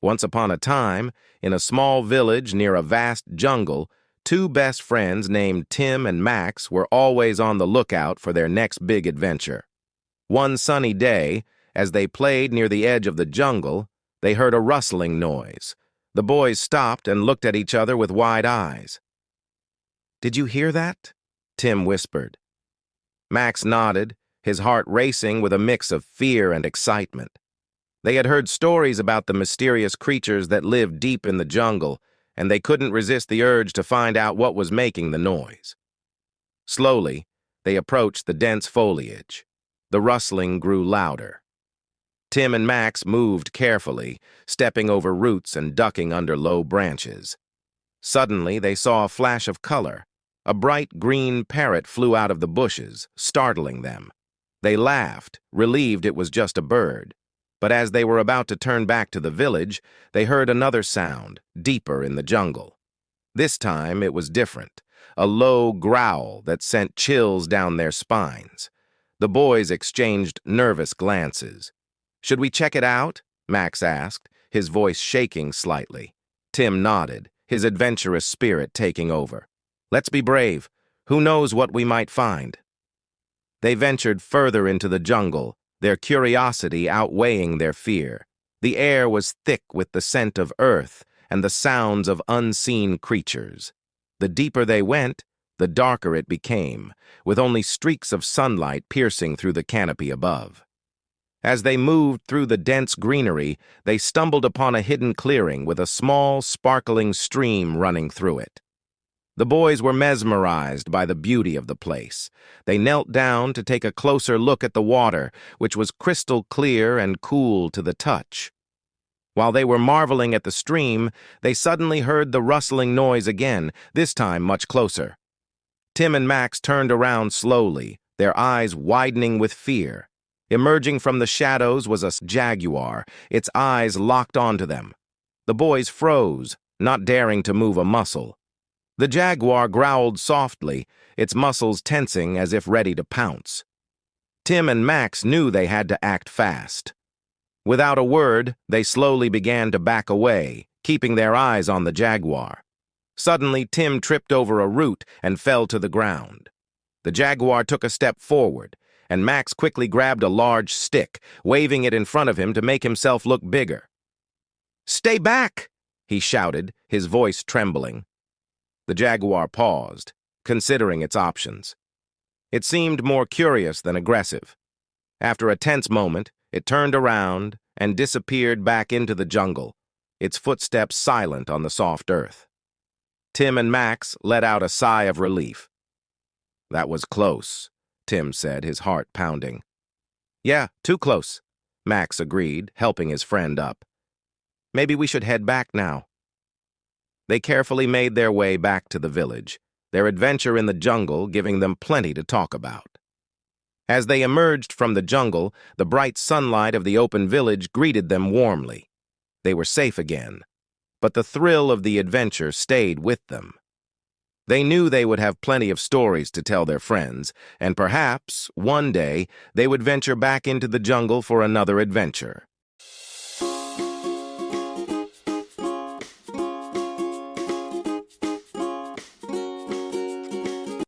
Once upon a time, in a small village near a vast jungle, two best friends named Tim and Max were always on the lookout for their next big adventure. One sunny day, as they played near the edge of the jungle, they heard a rustling noise. The boys stopped and looked at each other with wide eyes. "Did you hear that?" Tim whispered. Max nodded, his heart racing with a mix of fear and excitement. They had heard stories about the mysterious creatures that lived deep in the jungle, and they couldn't resist the urge to find out what was making the noise. Slowly, they approached the dense foliage. The rustling grew louder. Tim and Max moved carefully, stepping over roots and ducking under low branches. Suddenly, they saw a flash of color. A bright green parrot flew out of the bushes, startling them. They laughed, relieved it was just a bird. But as they were about to turn back to the village, they heard another sound, deeper in the jungle. This time it was different, a low growl that sent chills down their spines. The boys exchanged nervous glances. "Should we check it out?" Max asked, his voice shaking slightly. Tim nodded, his adventurous spirit taking over. "Let's be brave. Who knows what we might find?" They ventured further into the jungle, their curiosity outweighing their fear. The air was thick with the scent of earth and the sounds of unseen creatures. The deeper they went, the darker it became, with only streaks of sunlight piercing through the canopy above. As they moved through the dense greenery, they stumbled upon a hidden clearing with a small, sparkling stream running through it. The boys were mesmerized by the beauty of the place. They knelt down to take a closer look at the water, which was crystal clear and cool to the touch. While they were marveling at the stream, they suddenly heard the rustling noise again, this time much closer. Tim and Max turned around slowly, their eyes widening with fear. Emerging from the shadows was a jaguar, its eyes locked onto them. The boys froze, not daring to move a muscle. The jaguar growled softly, its muscles tensing as if ready to pounce. Tim and Max knew they had to act fast. Without a word, they slowly began to back away, keeping their eyes on the jaguar. Suddenly, Tim tripped over a root and fell to the ground. The jaguar took a step forward, and Max quickly grabbed a large stick, waving it in front of him to make himself look bigger. "Stay back!" he shouted, his voice trembling. The jaguar paused, considering its options. It seemed more curious than aggressive. After a tense moment, it turned around and disappeared back into the jungle, its footsteps silent on the soft earth. Tim and Max let out a sigh of relief. "That was close," Tim said, his heart pounding. "Yeah, too close," Max agreed, helping his friend up. "Maybe we should head back now." They carefully made their way back to the village, their adventure in the jungle giving them plenty to talk about. As they emerged from the jungle, the bright sunlight of the open village greeted them warmly. They were safe again, but the thrill of the adventure stayed with them. They knew they would have plenty of stories to tell their friends, and perhaps, one day, they would venture back into the jungle for another adventure.